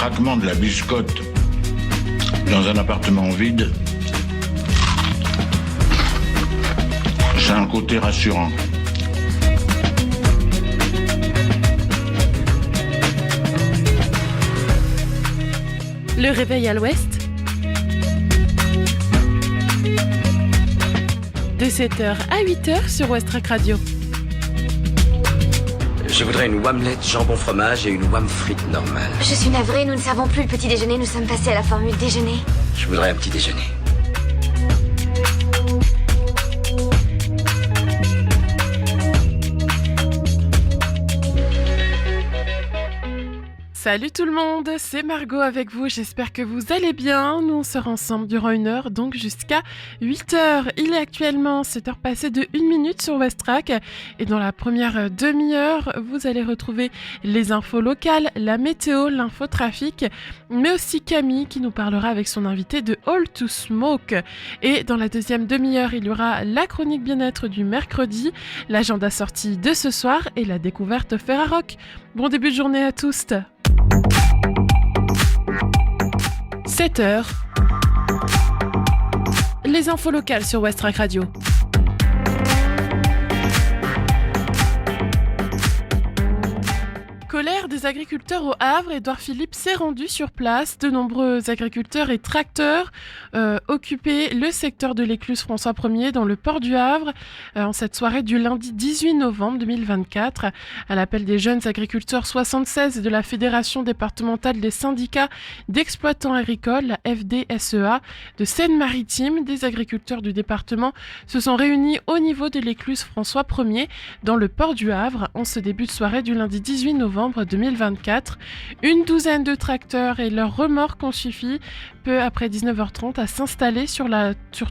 craquement de la biscotte dans un appartement vide, c'est un côté rassurant. Le réveil à l'ouest, de 7h à 8h sur Westrack Radio. Je voudrais une omelette jambon fromage et une omelette frite normale. Je suis navrée, nous ne servons plus le petit déjeuner, nous sommes passés à la formule déjeuner. Je voudrais un petit déjeuner. Salut tout le monde, c'est Margot avec vous, j'espère que vous allez bien. Nous on sera ensemble durant 1 heure, donc jusqu'à 8h. Il est actuellement 7h passées de 1 minute sur Westrack. Et dans la première demi-heure, vous allez retrouver les infos locales, la météo, l'infotrafic, mais aussi Camille qui nous parlera avec son invité de All to Smoke. Et dans la deuxième demi-heure, il y aura la chronique bien-être du mercredi, l'agenda sortie de ce soir et la découverte Ferrarock. Bon début de journée à tous. 7h. Les infos locales sur Westrack Radio. Colère des agriculteurs au Havre, Édouard Philippe s'est rendu sur place. De nombreux agriculteurs et tracteurs occupaient le secteur de l'écluse François Ier dans le port du Havre en cette soirée du lundi 18 novembre 2024. À l'appel des jeunes agriculteurs 76 de la Fédération départementale des syndicats d'exploitants agricoles, la FDSEA, de Seine-Maritime, des agriculteurs du département se sont réunis au niveau de l'écluse François Ier dans le port du Havre en ce début de soirée du lundi 18 novembre 2024. Une douzaine de tracteurs et leurs remorques ont suffi, peu après 19h30, à s'installer sur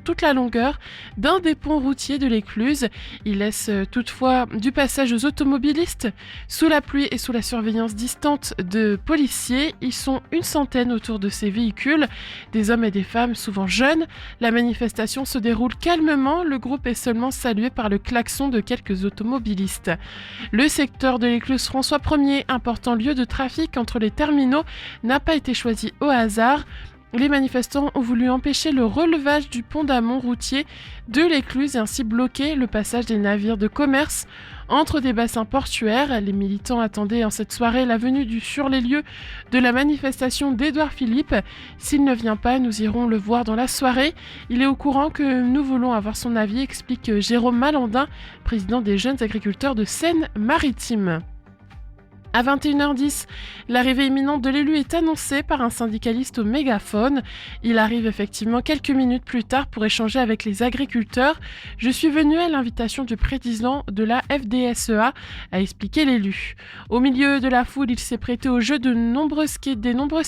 toute la longueur d'un des ponts routiers de l'écluse. Ils laissent toutefois du passage aux automobilistes. Sous la pluie et sous la surveillance distante de policiers, ils sont une centaine autour de ces véhicules, des hommes et des femmes souvent jeunes. La manifestation se déroule calmement, le groupe est seulement salué par le klaxon de quelques automobilistes. Le secteur de l'écluse François Ier, important lieu de trafic entre les terminaux, n'a pas été choisi au hasard. Les manifestants ont voulu empêcher le relevage du pont d'amont routier de l'écluse et ainsi bloquer le passage des navires de commerce entre des bassins portuaires. Les militants attendaient en cette soirée la venue sur les lieux de la manifestation d'Édouard Philippe. S'il ne vient pas, nous irons le voir dans la soirée. Il est au courant que nous voulons avoir son avis, explique Jérôme Malandin, président des jeunes agriculteurs de Seine-Maritime. À 21h10, l'arrivée imminente de l'élu est annoncée par un syndicaliste au mégaphone. Il arrive effectivement quelques minutes plus tard pour échanger avec les agriculteurs. « Je suis venu à l'invitation du président de la FDSEA », a expliqué l'élu. Au milieu de la foule, il s'est prêté au jeu des nombreuses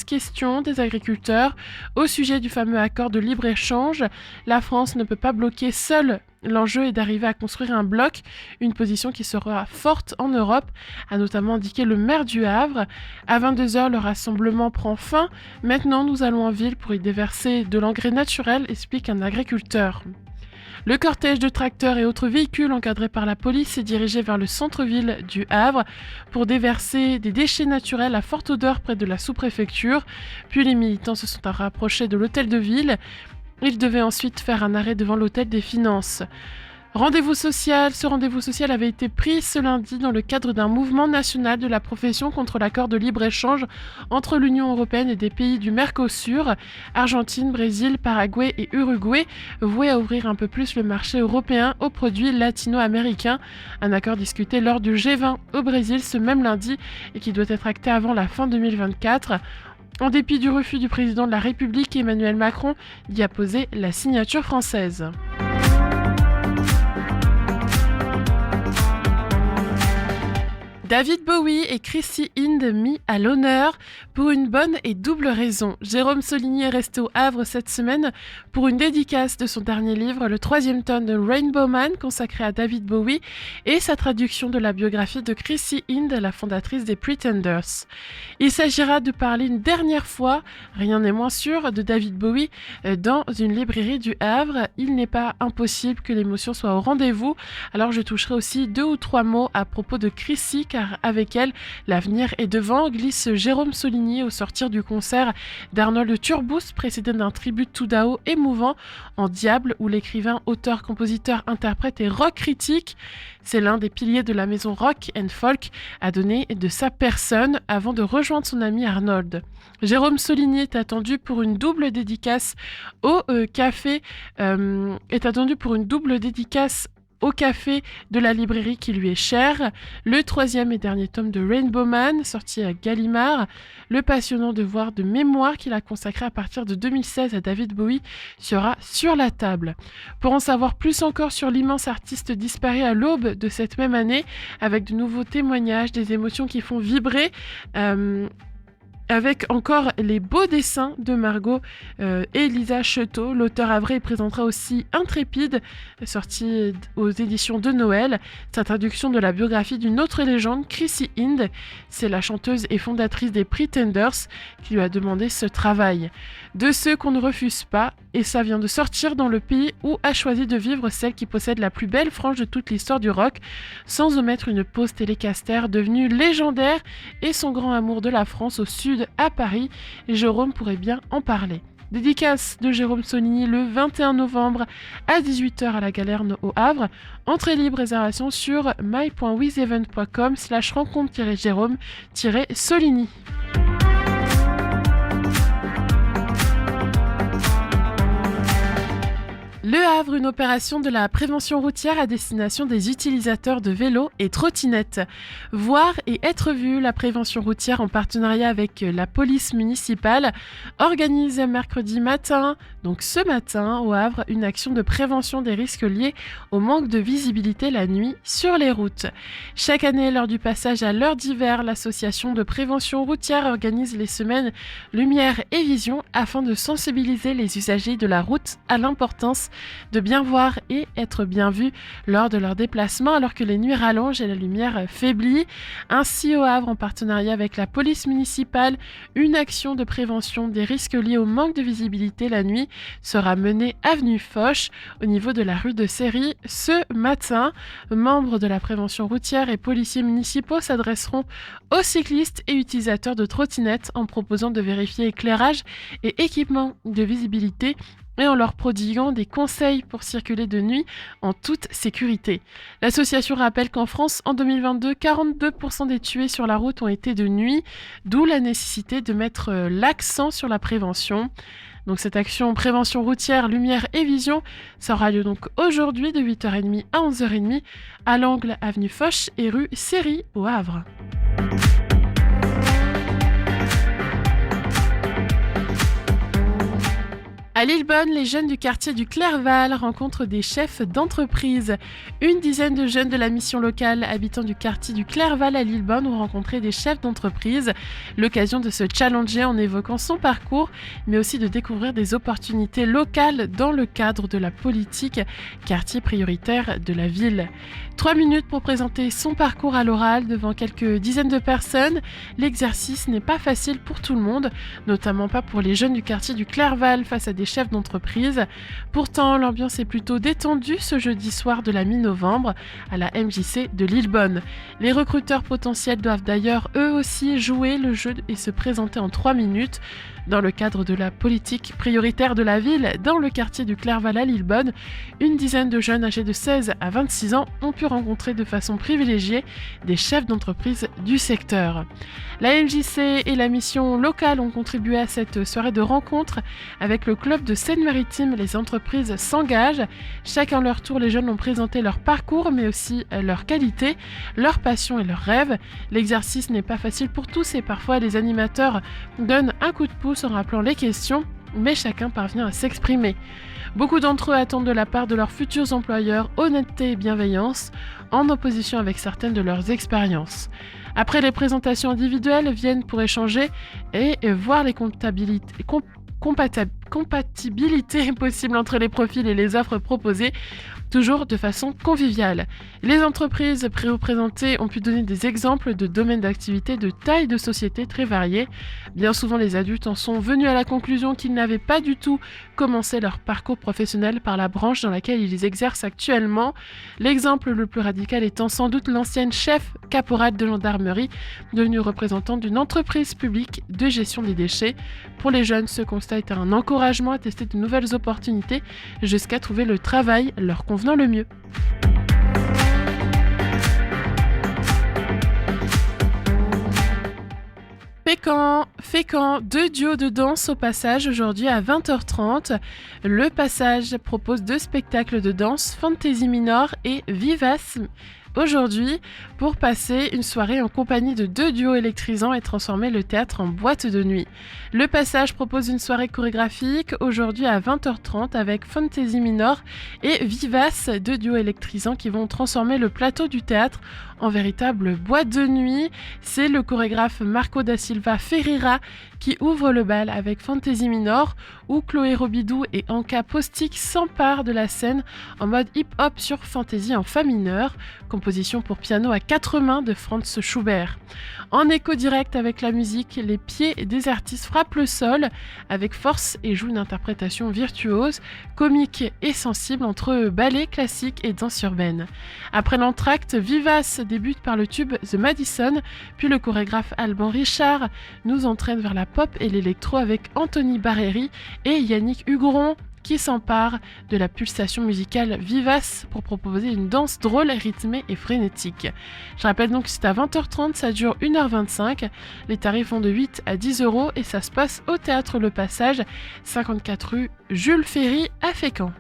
questions des agriculteurs au sujet du fameux accord de libre-échange. La France ne peut pas bloquer seule. L'enjeu est d'arriver à construire un bloc, une position qui sera forte en Europe, a notamment indiqué le maire du Havre. À 22h, le rassemblement prend fin. Maintenant, nous allons en ville pour y déverser de l'engrais naturel, explique un agriculteur. Le cortège de tracteurs et autres véhicules encadrés par la police est dirigé vers le centre-ville du Havre pour déverser des déchets naturels à forte odeur près de la sous-préfecture. Puis les militants se sont rapprochés de l'hôtel de ville. Ils devaient ensuite faire un arrêt devant l'hôtel des Finances. Ce rendez-vous social avait été pris ce lundi dans le cadre d'un mouvement national de la profession contre l'accord de libre-échange entre l'Union européenne et des pays du Mercosur, Argentine, Brésil, Paraguay et Uruguay, voué à ouvrir un peu plus le marché européen aux produits latino-américains. Un accord discuté lors du G20 au Brésil ce même lundi et qui doit être acté avant la fin 2024. En dépit du refus du président de la République, Emmanuel Macron d'y apposer la signature française. David Bowie et Chrissy Hynde mis à l'honneur pour une bonne et double raison. Jérôme Soligny est resté au Havre cette semaine pour une dédicace de son dernier livre, le 3e tome de Rainbow Man, consacré à David Bowie, et sa traduction de la biographie de Chrissy Hynde, la fondatrice des Pretenders. Il s'agira de parler une dernière fois, rien n'est moins sûr, de David Bowie dans une librairie du Havre. Il n'est pas impossible que l'émotion soit au rendez-vous, alors je toucherai aussi 2 ou 3 mots à propos de Chrissy, car car avec elle, l'avenir est devant, glisse Jérôme Soligny au sortir du concert d'Arnold Turbous, précédé d'un tribut tout d'ao émouvant en Diable, où l'écrivain, auteur, compositeur, interprète et rock critique, c'est l'un des piliers de la maison rock and folk, a donné de sa personne avant de rejoindre son ami Arnold. Jérôme Soligny est attendu pour une double dédicace au café au café de la librairie qui lui est chère, le 3e et dernier tome de Rainbow Man, sorti à Gallimard, le passionnant devoir de mémoire qu'il a consacré à partir de 2016 à David Bowie sera sur la table. Pour en savoir plus encore sur l'immense artiste disparu à l'aube de cette même année, avec de nouveaux témoignages, des émotions qui font vibrer, avec encore les beaux dessins de Margot Elisa Cheteau, l'auteur havrais présentera aussi Intrépide, sorti aux éditions de Noël, sa traduction de la biographie d'une autre légende, Chrissy Hynde. C'est la chanteuse et fondatrice des Pretenders qui lui a demandé ce travail. De ceux qu'on ne refuse pas, et ça vient de sortir dans le pays où a choisi de vivre celle qui possède la plus belle frange de toute l'histoire du rock, sans omettre une pause télécaster devenue légendaire et son grand amour de la France au sud à Paris. Jérôme pourrait bien en parler. Dédicace de Jérôme Soligny le 21 novembre à 18h à la Galerne au Havre. Entrée libre, réservation sur my.withevent.com/rencontre-jérôme-soligny. Le Havre, une opération de la prévention routière à destination des utilisateurs de vélos et trottinettes. Voir et être vu, la prévention routière en partenariat avec la police municipale organise mercredi matin, donc ce matin au Havre, une action de prévention des risques liés au manque de visibilité la nuit sur les routes. Chaque année, lors du passage à l'heure d'hiver, l'association de prévention routière organise les semaines Lumière et Vision afin de sensibiliser les usagers de la route à l'importance de bien voir et être bien vu lors de leur déplacement alors que les nuits rallongent et la lumière faiblit. Ainsi, au Havre, en partenariat avec la police municipale, une action de prévention des risques liés au manque de visibilité la nuit sera menée avenue Foch au niveau de la rue de Séry ce matin. Membres de la prévention routière et policiers municipaux s'adresseront aux cyclistes et utilisateurs de trottinettes en proposant de vérifier éclairage et équipement de visibilité et en leur prodiguant des conseils pour circuler de nuit en toute sécurité. L'association rappelle qu'en France, en 2022, 42% des tués sur la route ont été de nuit, d'où la nécessité de mettre l'accent sur la prévention. Donc cette action prévention routière, lumière et vision, ça aura lieu donc aujourd'hui de 8h30 à 11h30 à l'angle avenue Foch et rue Séry au Havre. À Lillebonne, les jeunes du quartier du Clerval rencontrent des chefs d'entreprise. Une dizaine de jeunes de la mission locale habitant du quartier du Clerval à Lillebonne ont rencontré des chefs d'entreprise. L'occasion de se challenger en évoquant son parcours, mais aussi de découvrir des opportunités locales dans le cadre de la politique quartier prioritaire de la ville. 3 minutes pour présenter son parcours à l'oral devant quelques dizaines de personnes. L'exercice n'est pas facile pour tout le monde, notamment pas pour les jeunes du quartier du Clerval face à des chefs d'entreprise. Pourtant, l'ambiance est plutôt détendue ce jeudi soir de la mi-novembre à la MJC de Lillebonne. Les recruteurs potentiels doivent d'ailleurs eux aussi jouer le jeu et se présenter en 3 minutes. Dans le cadre de la politique prioritaire de la ville, dans le quartier du Clerval à Lillebonne, une dizaine de jeunes âgés de 16 à 26 ans ont pu rencontrer de façon privilégiée des chefs d'entreprise du secteur. La MJC et la mission locale ont contribué à cette soirée de rencontre avec le club de Seine-Maritime. Les entreprises s'engagent. Chacun leur tour, les jeunes ont présenté leur parcours, mais aussi leurs qualités, leurs passions et leurs rêves. L'exercice n'est pas facile pour tous et parfois les animateurs donnent un coup de pouce en rappelant les questions, mais chacun parvient à s'exprimer. Beaucoup d'entre eux attendent de la part de leurs futurs employeurs honnêteté et bienveillance, en opposition avec certaines de leurs expériences. Après les présentations individuelles, viennent pour échanger et voir les compatibilités possibles entre les profils et les offres proposées. toujours de façon conviviale. Les entreprises représentées ont pu donner des exemples de domaines d'activité de taille de société très variés. Bien souvent, les adultes en sont venus à la conclusion qu'ils n'avaient pas du tout commencé leur parcours professionnel par la branche dans laquelle ils exercent actuellement. L'exemple le plus radical étant sans doute l'ancienne chef caporal de gendarmerie, devenue représentante d'une entreprise publique de gestion des déchets. Pour les jeunes, ce constat est un encouragement à tester de nouvelles opportunités jusqu'à trouver le travail leur convenant le mieux. Fécamp, 2 duos de danse au passage aujourd'hui à 20h30. Le passage propose 2 spectacles de danse, Fantasy Minor et Vivace. Aujourd'hui, pour passer une soirée en compagnie de 2 duos électrisants et transformer le théâtre en boîte de nuit. Le passage propose une soirée chorégraphique aujourd'hui à 20h30 avec Fantasy Minor et Vivace, 2 duos électrisants qui vont transformer le plateau du théâtre en véritable boîte de nuit. C'est le chorégraphe Marco da Silva Ferreira qui ouvre le bal avec Fantasy Minor, où Chloé Robidoux et Anka Postic s'emparent de la scène en mode hip-hop sur Fantasy en fa mineur, composition pour piano à 4 mains de Franz Schubert. En écho direct avec la musique, les pieds des artistes frappent le sol avec force et jouent une interprétation virtuose, comique et sensible entre ballet classique et danse urbaine. Après l'entracte, Vivace débute par le tube The Madison, puis le chorégraphe Alban Richard nous entraîne vers la pop et l'électro avec Anthony Barreri et Yannick Hugoron qui s'empare de la pulsation musicale Vivace pour proposer une danse drôle, rythmée et frénétique. Je rappelle donc que c'est à 20h30, ça dure 1h25. Les tarifs vont de 8 à 10 € et ça se passe au Théâtre Le Passage, 54 rue Jules Ferry à Fécamp.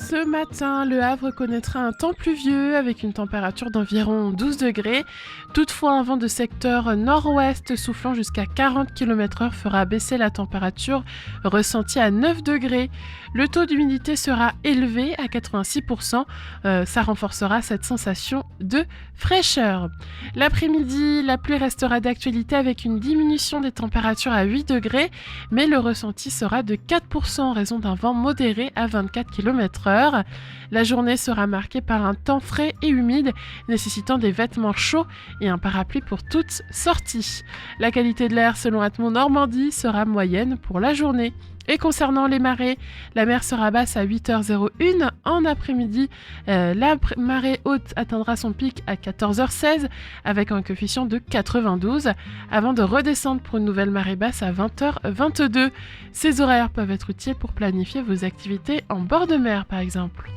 Ce matin, Le Havre connaîtra un temps pluvieux avec une température d'environ 12 degrés. Toutefois, un vent de secteur nord-ouest soufflant jusqu'à 40 km/h fera baisser la température ressentie à 9 degrés. Le taux d'humidité sera élevé à 86%. Ça renforcera cette sensation de fraîcheur. L'après-midi, la pluie restera d'actualité avec une diminution des températures à 8 degrés, mais le ressenti sera de 4% en raison d'un vent modéré à 24 km/h. La journée sera marquée par un temps frais et humide, nécessitant des vêtements chauds et un parapluie pour toute sortie. La qualité de l'air selon Atmon Normandie sera moyenne pour la journée. Et concernant les marées, la mer sera basse à 8h01 en après-midi. La marée haute atteindra son pic à 14h16 avec un coefficient de 92 avant de redescendre pour une nouvelle marée basse à 20h22. Ces horaires peuvent être utiles pour planifier vos activités en bord de mer par exemple.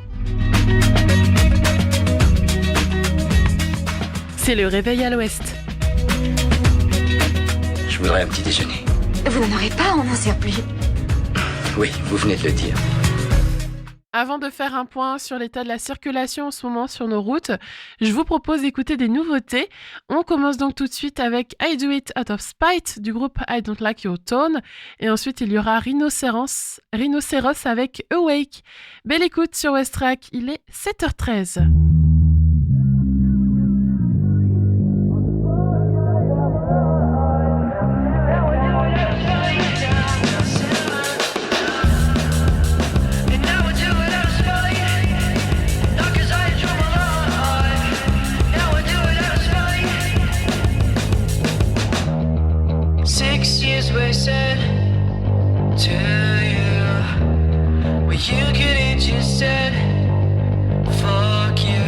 C'est le réveil à l'ouest. Je voudrais un petit déjeuner. Vous n'en aurez pas, on n'en sert plus. Oui, vous venez de le dire. Avant de faire un point sur l'état de la circulation en ce moment sur nos routes, je vous propose d'écouter des nouveautés. On commence donc tout de suite avec I Do It Out of Spite du groupe I Don't Like Your Tone. Et ensuite, il y aura Rhinocéros avec Awake. Belle écoute sur West Track, il est 7h13. 6 years wasted to you, where you could have just said fuck you.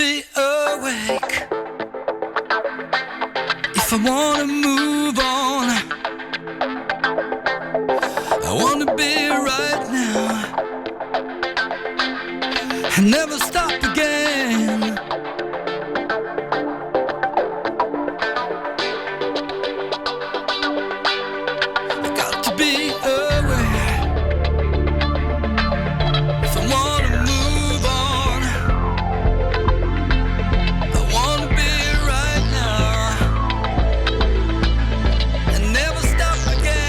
be awake. If I wanna move on, I wanna be right now and never stop again. I got to be aware. If I wanna move on, I wanna be right now and never stop again.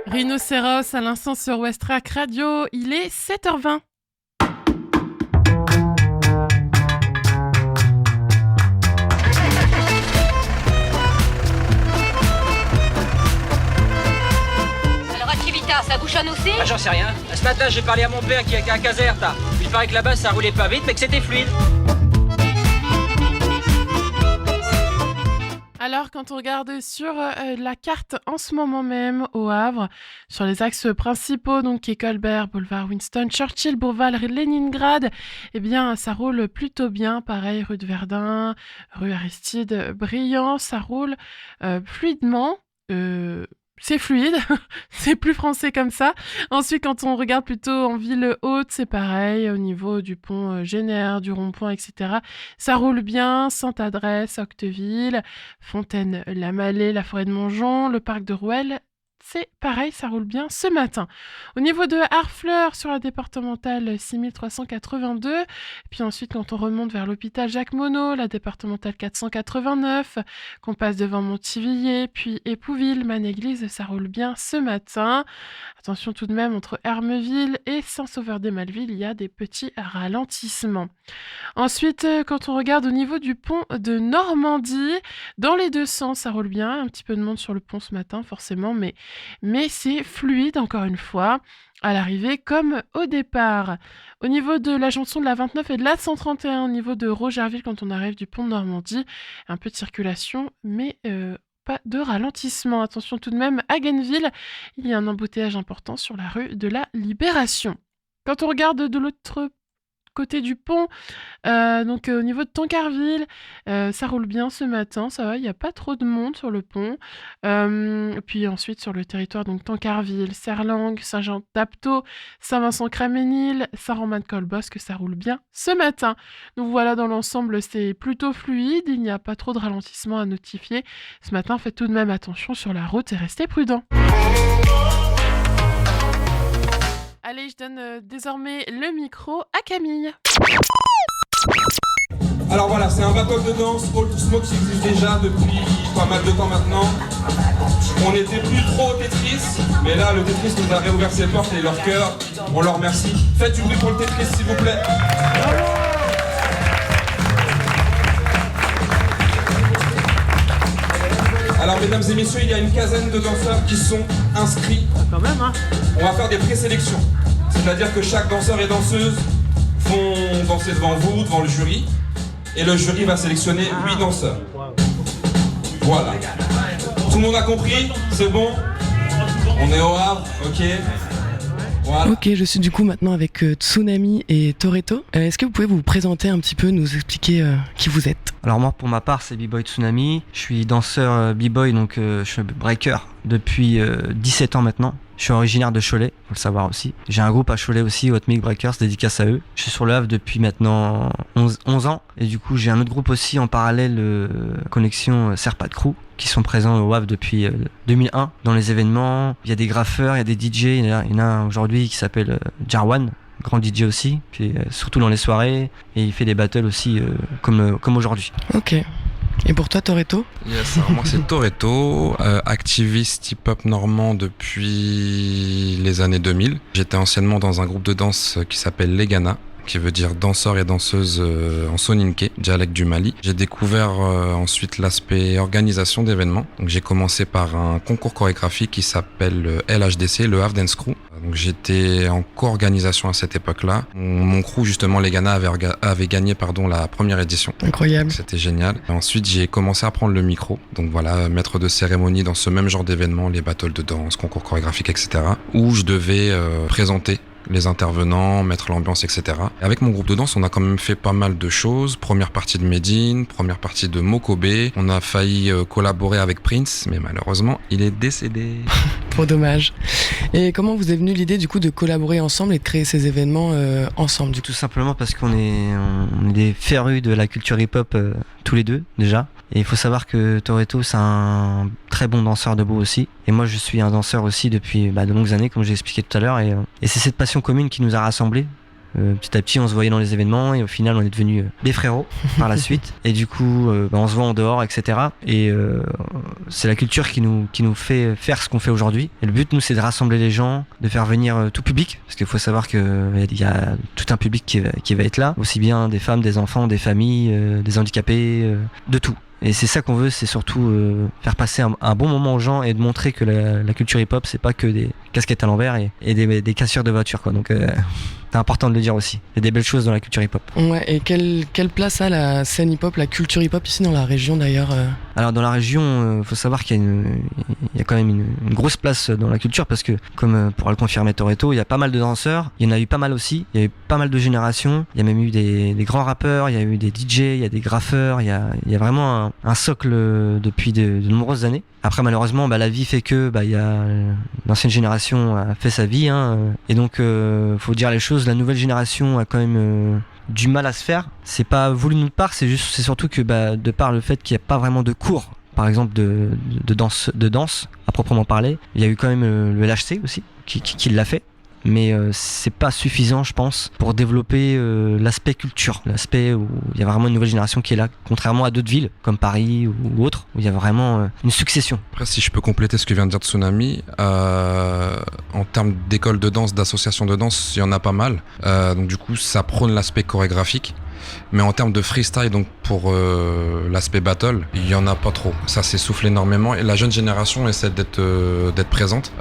Rhinocéros à l'instant sur Westrack Radio, il est 7h20. Alors à Civita, ça bouchonne aussi? Ah, j'en sais rien. Ce matin, j'ai parlé à mon père qui était à Caserta. Il paraît que là-bas, ça roulait pas vite, mais que c'était fluide. Alors, quand on regarde sur la carte en ce moment même au Havre, sur les axes principaux, donc qui est Colbert, boulevard Winston Churchill, boulevard Leningrad, eh bien, ça roule plutôt bien. Pareil, rue de Verdun, rue Aristide Briand, ça roule fluidement. c'est fluide, c'est plus français comme ça. Ensuite, quand on regarde plutôt en ville haute, c'est pareil, au niveau du pont Génère, du rond-point, etc. Ça roule bien, Sainte-Adresse, Octeville, Fontaine-la-Mallet, la forêt de Montjon, le parc de Rouelle. C'est pareil, ça roule bien ce matin. Au niveau de Harfleur, sur la départementale 6382, puis ensuite quand on remonte vers l'hôpital Jacques Monod, la départementale 489, qu'on passe devant Montivilliers, puis Épouville, Manéglise, ça roule bien ce matin. Attention tout de même, entre Hermeville et Saint-Sauveur-des-Malvilles, il y a des petits ralentissements. Ensuite, quand on regarde au niveau du pont de Normandie, dans les deux sens, ça roule bien. Un petit peu de monde sur le pont ce matin, forcément, mais c'est fluide, encore une fois, à l'arrivée comme au départ. Au niveau de la jonction de la 29 et de la 131, au niveau de Rogerville, quand on arrive du pont de Normandie, un peu de circulation, mais pas de ralentissement. Attention tout de même, à Gainesville, il y a un embouteillage important sur la rue de la Libération. Quand on regarde de l'autre côté du pont, donc au niveau de Tancarville, ça roule bien ce matin, ça va, il n'y a pas trop de monde sur le pont. Puis ensuite sur le territoire, donc Tancarville, Serlangue, Saint-Jean-d'Apto, Saint-Vincent-Créménil, Saint-Romain-de-Colbosque, ça roule bien ce matin. Donc voilà, dans l'ensemble, c'est plutôt fluide, il n'y a pas trop de ralentissement à notifier. Ce matin, faites tout de même attention sur la route et restez prudents. Allez, je donne désormais le micro à Camille. Alors voilà, c'est un battle de danse All to Smoke qui existe déjà depuis pas mal de temps maintenant. On n'était plus trop au Tetris, mais là le Tetris nous a réouvert ses portes et leur cœur. On leur remercie. Faites du bruit pour le Tetris s'il vous plaît. Alors mesdames et messieurs, il y a une quinzaine de danseurs qui sont inscrits. Quand même, hein. On va faire des présélections. C'est-à-dire que chaque danseur et danseuse vont danser devant vous, devant le jury. Et le jury va sélectionner 8 danseurs. Voilà. Tout le monde a compris? C'est bon? On est au Havre, ok? Voilà. Ok, je suis du coup maintenant avec Tsunami et Toretto. Est-ce que vous pouvez vous présenter un petit peu, nous expliquer qui vous êtes? Alors moi pour ma part c'est B-Boy Tsunami, je suis danseur B-Boy donc je suis breaker depuis 17 ans maintenant. Je suis originaire de Cholet, faut le savoir aussi. J'ai un groupe à Cholet aussi, Hot Milk Breakers, dédicace à eux. Je suis sur le Havre depuis maintenant 11 ans. Et du coup, j'ai un autre groupe aussi en parallèle, connexion Serpat Crew, qui sont présents au Havre depuis 2001 dans les événements. Il y a des graffeurs, il y a des DJ. Il y en a un aujourd'hui qui s'appelle Jarwan, grand DJ aussi, puis surtout dans les soirées. Et il fait des battles aussi comme aujourd'hui. Ok. Et pour toi, Toretto? Yes, alors moi c'est Toretto, activiste hip-hop normand depuis les années 2000. J'étais anciennement dans un groupe de danse qui s'appelle Les Ghana, qui veut dire danseur et danseuse en soninké, dialecte du Mali. J'ai découvert ensuite l'aspect organisation d'événements. Donc j'ai commencé par un concours chorégraphique qui s'appelle LHDC, le Havre Dance Crew. Donc j'étais en co-organisation à cette époque-là. Mon crew justement, les Ghana, avait gagné la première édition. Incroyable. C'était génial. Et ensuite j'ai commencé à prendre le micro. Donc voilà, maître de cérémonie dans ce même genre d'événements, les battles de danse, concours chorégraphiques, etc. Où je devais présenter les intervenants, mettre l'ambiance, etc. Et avec mon groupe de danse, on a quand même fait pas mal de choses. Première partie de Medine, première partie de Mokobe. On a failli collaborer avec Prince, mais malheureusement, il est décédé. Trop dommage. Et comment vous est venue l'idée du coup de collaborer ensemble et de créer ces événements ensemble du coup? Tout simplement parce qu'on est des férus de la culture hip-hop tous les deux déjà. Et il faut savoir que Toretto c'est un très bon danseur debout aussi. Et moi je suis un danseur aussi depuis de longues années comme j'ai expliqué tout à l'heure. Et c'est cette passion commune qui nous a rassemblés. Petit à petit on se voyait dans les événements et au final on est devenus des frérots par la suite. Et du coup on se voit en dehors, etc. Et c'est la culture qui nous fait faire ce qu'on fait aujourd'hui. Et le but nous c'est de rassembler les gens, de faire venir tout public. Parce qu'il faut savoir qu'il y a tout un public qui va être là. Aussi bien des femmes, des enfants, des familles, des handicapés, de tout. Et c'est ça qu'on veut, c'est surtout faire passer un bon moment aux gens et de montrer que la culture hip-hop, c'est pas que des casquettes à l'envers et des cassures de voitures, quoi. Donc c'est important de le dire aussi. Il y a des belles choses dans la culture hip-hop. Ouais, et quelle place a la scène hip-hop, la culture hip-hop ici dans la région d'ailleurs Alors dans la région, faut savoir qu'il y a quand même une grosse place dans la culture parce que, comme pourra le confirmer Toretto, il y a pas mal de danseurs, il y en a eu pas mal aussi, il y a eu pas mal de générations, il y a même eu des grands rappeurs, il y a eu des DJ, il y a des graffeurs, il y a vraiment un socle depuis de nombreuses années. Après malheureusement la vie fait que il y a l'ancienne génération a fait sa vie et donc faut dire les choses, la nouvelle génération a quand même du mal à se faire. C'est pas voulu de notre part, c'est surtout que de par le fait qu'il n'y a pas vraiment de cours par exemple de danse à proprement parler, il y a eu quand même le LHC aussi qui l'a fait. Mais c'est pas suffisant, je pense, pour développer l'aspect culture, l'aspect où il y a vraiment une nouvelle génération qui est là, contrairement à d'autres villes comme Paris ou autres, où il y a vraiment une succession. Après, si je peux compléter ce que vient de dire Tsunami, en termes d'écoles de danse, d'associations de danse, il y en a pas mal. Donc du coup, ça prône l'aspect chorégraphique. Mais en termes de freestyle, donc pour l'aspect battle, il y en a pas trop. Ça s'essouffle énormément et la jeune génération essaie d'être présente,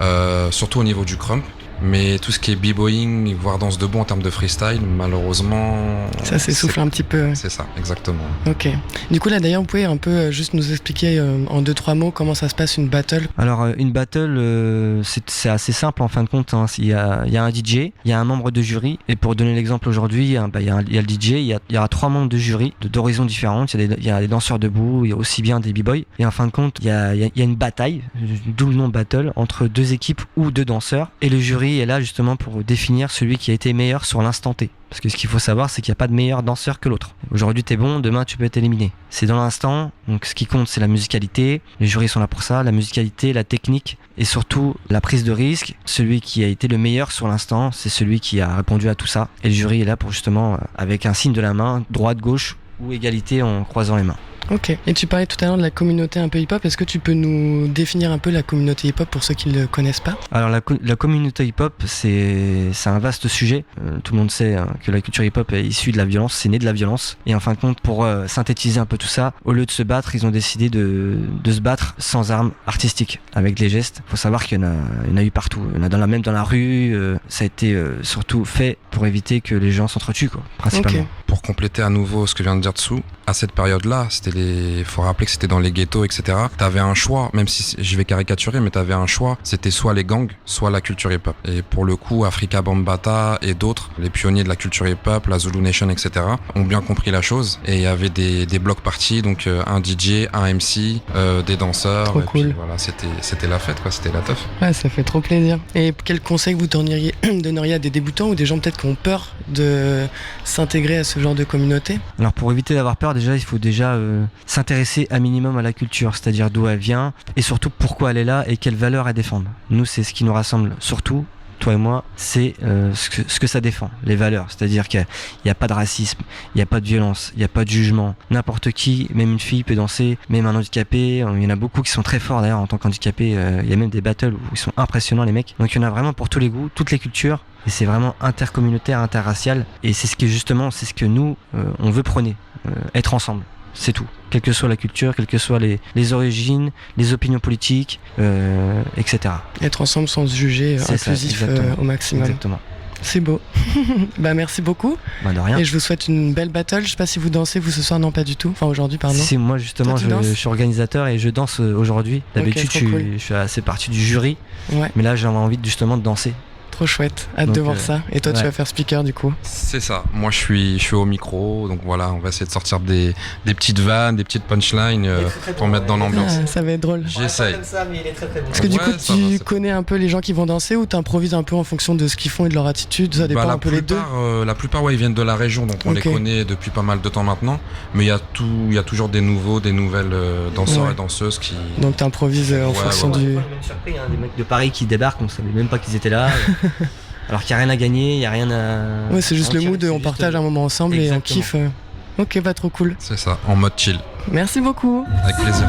surtout au niveau du crump. Mais tout ce qui est b-boying, voire danse debout en termes de freestyle, malheureusement... Ça s'essouffle un petit peu. C'est ça, exactement. Ok. Du coup, là, d'ailleurs, vous pouvez un peu juste nous expliquer en 2-3 mots comment ça se passe une battle? Alors, une battle, c'est assez simple en fin de compte. Il y a un DJ, il y a un membre de jury. Et pour donner l'exemple aujourd'hui, il y a le DJ, il y aura 3 membres de jury d'horizons différentes. Il y a des danseurs debout, il y a aussi bien des b-boys. Et en fin de compte, il y a une bataille, d'où le nom battle, entre 2 équipes ou 2 danseurs. Et le jury est là justement pour définir celui qui a été meilleur sur l'instant T. Parce que ce qu'il faut savoir, c'est qu'il n'y a pas de meilleur danseur que l'autre. Aujourd'hui t'es bon, demain tu peux être éliminé. C'est dans l'instant, donc ce qui compte c'est la musicalité, les jurys sont là pour ça, la musicalité, la technique et surtout la prise de risque. Celui qui a été le meilleur sur l'instant, c'est celui qui a répondu à tout ça. Et le jury est là pour justement, avec un signe de la main, droite, gauche ou égalité en croisant les mains. Ok. Et tu parlais tout à l'heure de la communauté un peu hip-hop. Est-ce que tu peux nous définir un peu la communauté hip-hop pour ceux qui ne le connaissent pas? Alors la communauté hip-hop, c'est un vaste sujet. Tout le monde sait que la culture hip-hop est issue de la violence, c'est né de la violence. Et en fin de compte, pour synthétiser un peu tout ça, au lieu de se battre, ils ont décidé de se battre sans armes artistiques, avec les gestes. Faut savoir qu'il y en a eu partout. Il y en a même dans la rue. Ça a été surtout fait pour éviter que les gens s'entretuent, principalement. Okay. Pour compléter à nouveau ce que vient de dire Dessous, à cette période-là, faut rappeler que c'était dans les ghettos, etc. T'avais un choix, même si je vais caricaturer, mais t'avais un choix, c'était soit les gangs, soit la culture hip-hop. Et pour le coup, Afrika Bambaataa et d'autres, les pionniers de la culture hip-hop, la Zulu Nation, etc., ont bien compris la chose. Et il y avait des blocs parties, donc un DJ, un MC, des danseurs. Trop cool. Puis, voilà, c'était la fête, c'était la teuf. Ouais, ça fait trop plaisir. Et quel conseil vous donneriez à des débutants ou des gens peut-être qui ont peur de s'intégrer à ce genre de communauté? Alors pour éviter d'avoir peur, déjà il faut s'intéresser un minimum à la culture, c'est-à-dire d'où elle vient et surtout pourquoi elle est là et quelles valeurs elle défend. Nous, c'est ce qui nous rassemble surtout, toi et moi, c'est ce que ça défend, les valeurs. C'est-à-dire qu'il n'y a pas de racisme, il n'y a pas de violence, il n'y a pas de jugement. N'importe qui, même une fille peut danser, même un handicapé. Il y en a beaucoup qui sont très forts d'ailleurs en tant qu'handicapé. Il y a même des battles où ils sont impressionnants les mecs. Donc il y en a vraiment pour tous les goûts, toutes les cultures. Et c'est vraiment intercommunautaire, interracial. Et c'est ce que nous, on veut prôner. Être ensemble. C'est tout. Quelle que soit la culture, quelles que soient les origines, les opinions politiques, etc. Être ensemble sans se juger, inclusif au maximum. Exactement. C'est beau. Merci beaucoup. De rien. Et je vous souhaite une belle battle. Je sais pas si vous dansez vous ce soir, non pas du tout. Enfin aujourd'hui, pardon. Si, moi justement, je suis organisateur et je danse aujourd'hui. D'habitude, je suis assez partie du jury. Ouais. Mais là, j'avais envie justement de danser. Trop chouette, hâte de voir ça. Et toi, tu vas faire speaker du coup? C'est ça, moi je suis au micro, donc voilà, on va essayer de sortir des petites vannes, des petites punchlines pour mettre dans l'ambiance. Ça va être drôle. J'essaye. Parce que du coup, tu connais un peu les gens qui vont danser ou t'improvises un peu en fonction de ce qu'ils font et de leur attitude? Ça dépend un peu les deux. La plupart, ils viennent de la région, donc on les connaît depuis pas mal de temps maintenant. Mais il y a toujours des nouvelles danseurs et danseuses qui... Donc t'improvises en fonction du... J'ai même surpris, des mecs de Paris qui débarquent, on savait même pas qu'ils étaient là. Alors qu'il n'y a rien à gagner, il n'y a rien à... Ouais, c'est juste le mood, on partage un moment ensemble. Exactement. Et on kiffe. Ok, trop cool. C'est ça, en mode chill. Merci beaucoup. Avec plaisir.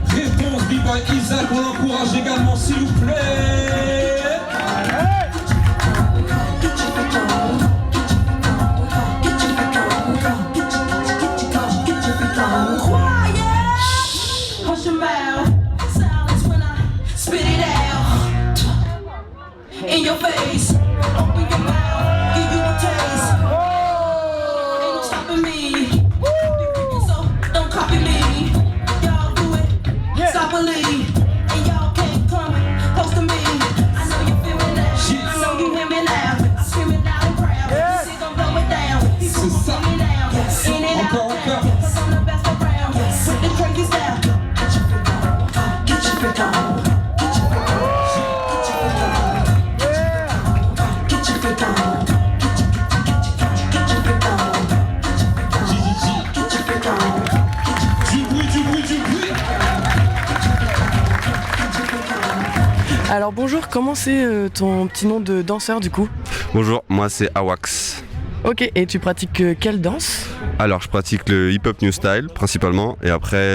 Réponse B-Boy Isaac, on l'encourage également s'il vous plaît. Hush your mouth, silence when I spit it out. Alors bonjour, comment c'est ton petit nom de danseur du coup? Bonjour, moi c'est Awax. Ok, et tu pratiques quelle danse? Alors je pratique le hip-hop new style principalement, et après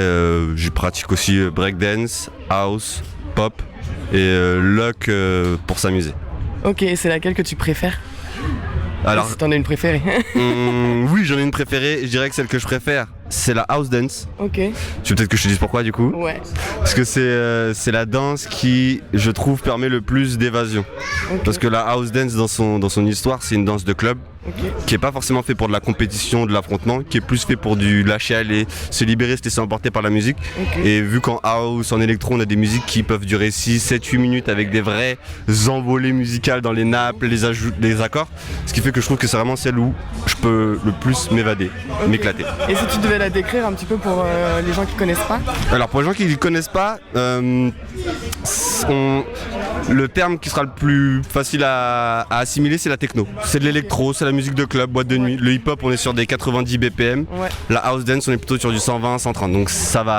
je pratique aussi breakdance, house, pop et lock pour s'amuser. Ok, et c'est laquelle que tu préfères? Alors, si t'en as une préférée. Oui, j'en ai une préférée, je dirais que celle que je préfère, c'est la house dance. Ok. Tu veux peut-être que je te dise pourquoi du coup? Ouais. Parce que c'est la danse qui, je trouve, permet le plus d'évasion. Okay. Parce que la house dance, dans son histoire, c'est une danse de club. Okay. Qui est pas forcément fait pour de la compétition, de l'affrontement, qui est plus fait pour du lâcher aller, se libérer, se laisser emporter par la musique. Okay. Et vu qu'en house, en électro, on a des musiques qui peuvent durer 6, 7, 8 minutes avec des vraies envolées musicales dans les nappes, les accords, ce qui fait que je trouve que c'est vraiment celle où je peux le plus m'évader, m'éclater. Et si tu devais la décrire un petit peu pour les gens qui connaissent pas? Alors pour les gens qui ne connaissent pas, le terme qui sera le plus facile à assimiler, c'est la techno. C'est de l'électro, c'est la musique de club, boîte de nuit. Le hip-hop, on est sur des 90 BPM. Ouais. La house dance, on est plutôt sur du 120, 130. Donc ça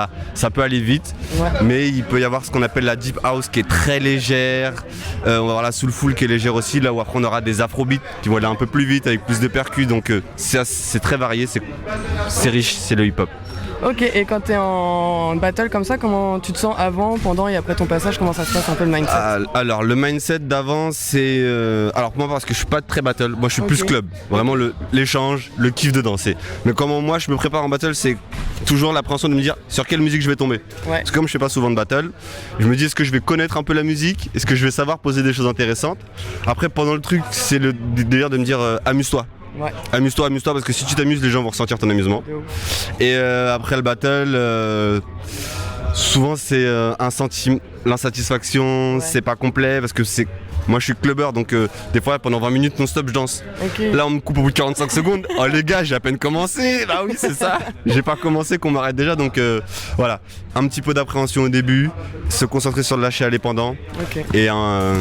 peut aller vite. Ouais. Mais il peut y avoir ce qu'on appelle la deep house qui est très légère. On va avoir la soulful qui est légère aussi. Là où après on aura des afrobeats qui vont aller un peu plus vite avec plus de percus. Donc c'est très varié, c'est riche, c'est le hip-hop. Ok, et quand t'es en battle comme ça, comment tu te sens avant, pendant et après ton passage? Comment ça se passe un peu le mindset? Alors le mindset d'avant c'est... Alors moi parce que je suis pas très battle, moi je suis plus club. Vraiment l'échange, le kiff de danser. Mais comment moi je me prépare en battle, c'est toujours l'appréhension de me dire sur quelle musique je vais tomber. Ouais. Parce que comme je fais pas souvent de battle, je me dis est-ce que je vais connaître un peu la musique? Est-ce que je vais savoir poser des choses intéressantes? Après pendant le truc c'est le délire de me dire amuse-toi. Ouais. Amuse-toi parce que si tu t'amuses les gens vont ressentir ton amusement. Et après le battle souvent c'est un sentiment, l'insatisfaction, c'est pas complet parce que moi je suis clubbeur donc des fois pendant 20 minutes non-stop je danse. Okay. Là on me coupe au bout de 45 secondes. Oh les gars j'ai à peine commencé. Bah oui c'est ça. J'ai pas commencé qu'on m'arrête déjà donc voilà. Un petit peu d'appréhension au début, se concentrer sur le lâcher aller pendant. Okay. Et un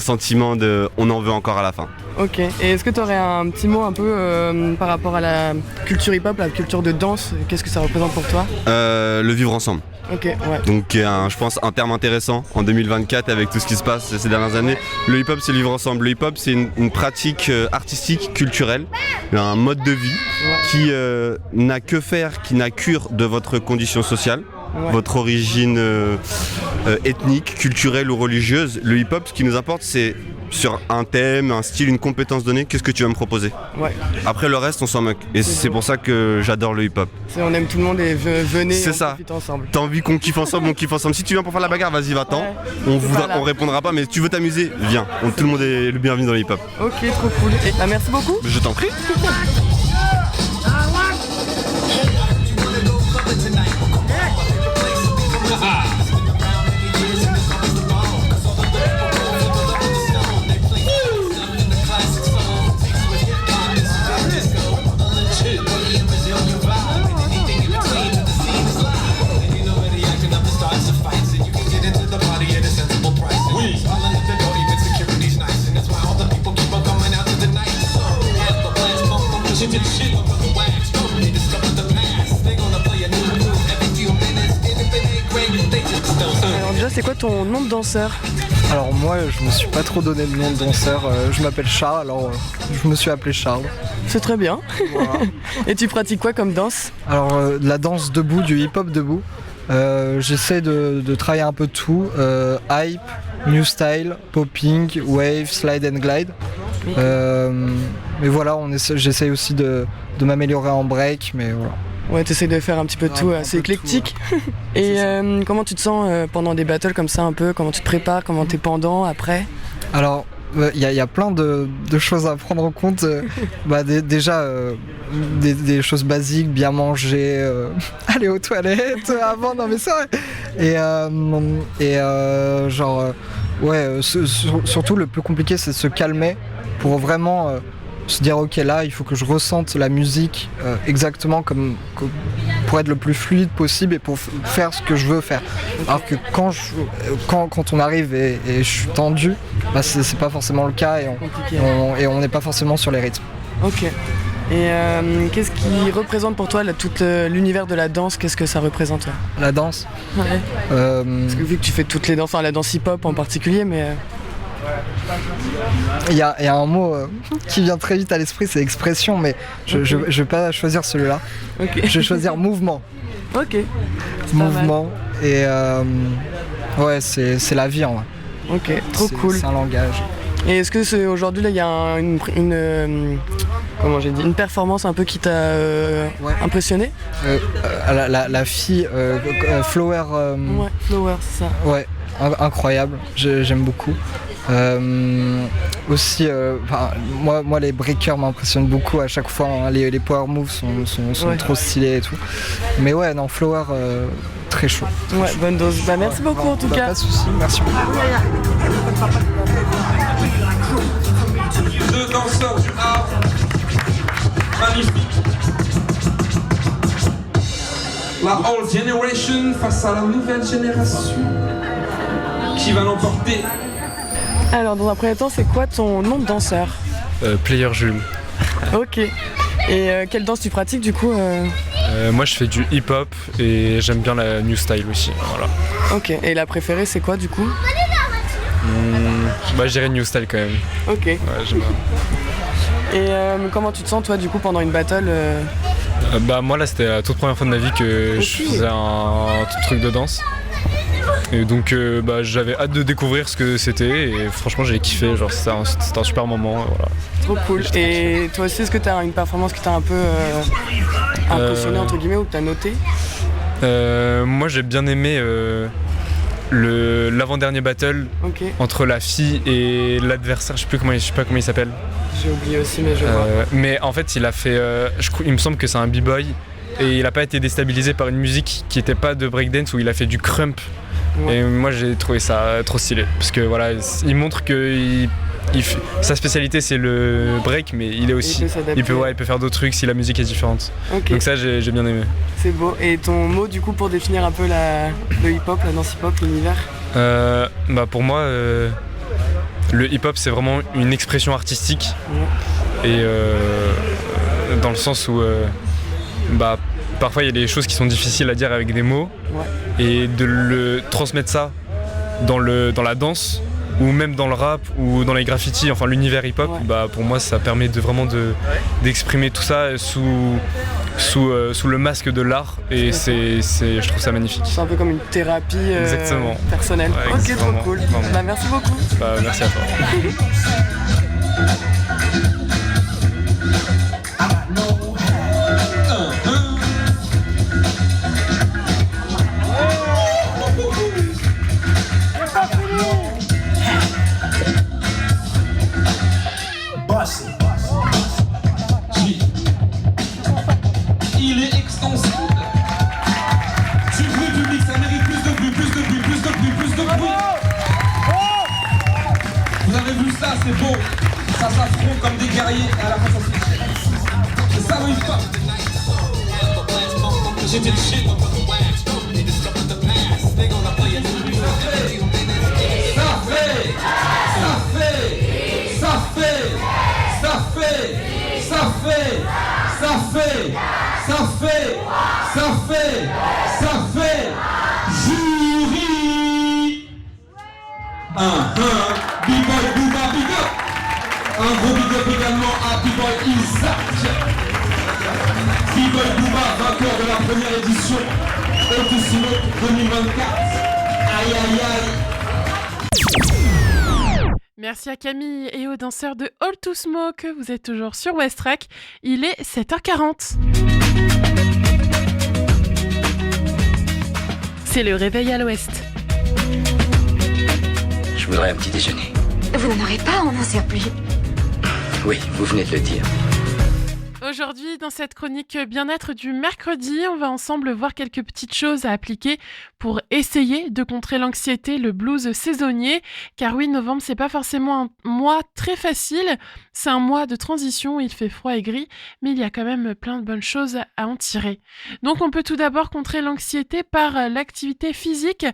sentiment de on en veut encore à la fin. Ok, et est-ce que tu aurais un petit mot un peu par rapport à la culture hip-hop, la culture de danse? Qu'est-ce que ça représente pour toi? Le vivre ensemble. Ok, ouais. Donc je pense un terme intéressant en 2024 avec tout ce qui se passe ces dernières années. Le hip-hop c'est le vivre ensemble. Le hip-hop c'est une pratique artistique, culturelle, un mode de vie qui n'a que faire, qui n'a cure de votre condition sociale. Ouais. Votre origine ethnique, culturelle ou religieuse. Le hip-hop, ce qui nous importe, c'est sur un thème, un style, une compétence donnée, qu'est-ce que tu vas me proposer? Ouais. Après le reste, on s'en moque. Et c'est pour ça que j'adore le hip-hop. On aime tout le monde et venez, c'est ça. Profite ensemble. T'as envie qu'on kiffe ensemble, on kiffe ensemble. Si tu viens pour faire la bagarre, vas-y, va-t'en. Ouais. On répondra pas, mais si tu veux t'amuser, viens. Tout le monde est le bienvenu dans le hip-hop. Ok, trop cool. Merci beaucoup. Je t'en prie. Alors déjà c'est quoi ton nom de danseur? Alors moi je me suis pas trop donné de nom de danseur, je m'appelle Charles alors je me suis appelé Charles. C'est très bien. Voilà. Et tu pratiques quoi comme danse? Alors de la danse debout, du hip-hop debout. J'essaie de travailler un peu de tout, hype, new style, popping, wave, slide and glide. Mais voilà, j'essaie aussi de m'améliorer en break, mais voilà. Ouais, t'essaies de faire un petit peu de tout, c'est éclectique. Et comment tu te sens pendant des battles comme ça un peu? Comment tu te prépares? Comment t'es pendant, après? Alors, il y a plein de choses à prendre en compte. Déjà, des choses basiques, bien manger, aller aux toilettes avant, non mais c'est vrai. Surtout le plus compliqué c'est de se calmer pour vraiment se dire ok là il faut que je ressente la musique exactement comme pour être le plus fluide possible et pour faire ce que je veux faire. Alors que quand on arrive et je suis tendu, c'est pas forcément le cas et on n'est pas forcément sur les rythmes. Ok. Et qu'est-ce qui représente pour toi tout l'univers de la danse? Qu'est-ce que ça représente toi? La danse. Ouais. Parce que vu que tu fais toutes les danses, enfin la danse hip-hop en particulier, mais... Il y a un mot qui vient très vite à l'esprit, c'est expression, mais je vais pas choisir celui-là. Okay. Je vais choisir mouvement. Ok. Mouvement. Et ouais, c'est la vie en vrai. Ok, trop cool. C'est un langage. Et est-ce que aujourd'hui là il y a comment j'ai dit, une performance un peu qui t'a impressionné? La fille Flower. Ouais, Flower, c'est ça. Ouais, incroyable. J'aime beaucoup. Aussi, moi les breakers m'impressionnent beaucoup à chaque fois. Hein, les power moves sont trop stylés et tout. Mais ouais, non, Flower, très chaud. Ouais, bonne dose. Bah merci beaucoup en tout cas. Pas de soucis, merci beaucoup. Deux danseurs du Havre, magnifique. La old generation face à la nouvelle génération. Qui va l'emporter? Alors dans un premier temps, c'est quoi ton nom de danseur? Player Jules. Ok. Et quelle danse tu pratiques du coup? Moi je fais du hip-hop et j'aime bien la new style aussi. Voilà. Ok. Et la préférée c'est quoi du coup? Bah je dirais new style quand même. Ok. Ouais, j'aime bien. Et comment tu te sens toi du coup pendant une battle? Bah moi là c'était la toute première fois de ma vie que je faisais un truc de danse. Et donc bah, j'avais hâte de découvrir ce que c'était et franchement j'ai kiffé, genre c'était un super moment. Voilà. Trop cool. Et toi aussi est-ce que tu as une performance qui t'a un peu impressionné entre guillemets ou que tu as noté? Moi j'ai bien aimé l'avant-dernier battle entre la fille et l'adversaire, je sais pas comment il s'appelle. J'ai oublié aussi mais je vois. Mais en fait il a fait, il me semble que c'est un b-boy et il a pas été déstabilisé par une musique qui était pas de breakdance où il a fait du crump. Ouais. Et moi j'ai trouvé ça trop stylé parce que voilà, il montre que sa spécialité c'est le break mais il est aussi il peut faire d'autres trucs si la musique est différente. Okay. Donc ça j'ai bien aimé. C'est beau. Et ton mot du coup pour définir un peu le hip-hop, la danse hip-hop, l'univers? Bah pour moi le hip-hop c'est vraiment une expression artistique et dans le sens où bah parfois il y a des choses qui sont difficiles à dire avec des mots et de le transmettre ça dans la danse ou même dans le rap ou dans les graffitis, enfin l'univers hip-hop, bah pour moi ça permet d'exprimer tout ça sous le masque de l'art et je trouve ça magnifique. C'est un peu comme une thérapie personnelle. Ouais, ok, trop cool. Bah, merci beaucoup. Bah, merci à toi. Il est extensible. Tu veux du public, ça mérite plus de bruit, plus de bruit, plus de bruit, plus de bruit. Vous avez vu ça, c'est beau. Ça s'affronte comme des guerriers et à la fin ça se fait. C'est ça le hip-hop. J'étais le shit. Ça fait jury. B-Boy Booba, big up. Un gros big up également à B-Boy Isaac. B-Boy Booba, vainqueur de la première édition Ultimo 2024. Aïe aïe aïe. Merci à Camille et aux danseurs de All to Smoke. Vous êtes toujours sur West Track. Il est 7h40. C'est le réveil à l'ouest. Je voudrais un petit déjeuner. Vous n'en aurez pas, on n'en sert plus. Oui, vous venez de le dire. Aujourd'hui, dans cette chronique bien-être du mercredi, on va ensemble voir quelques petites choses à appliquer pour essayer de contrer l'anxiété, le blues saisonnier. Car oui, novembre, c'est pas forcément un mois très facile. C'est un mois de transition, il fait froid et gris, mais il y a quand même plein de bonnes choses à en tirer. Donc on peut tout d'abord contrer l'anxiété par l'activité physique.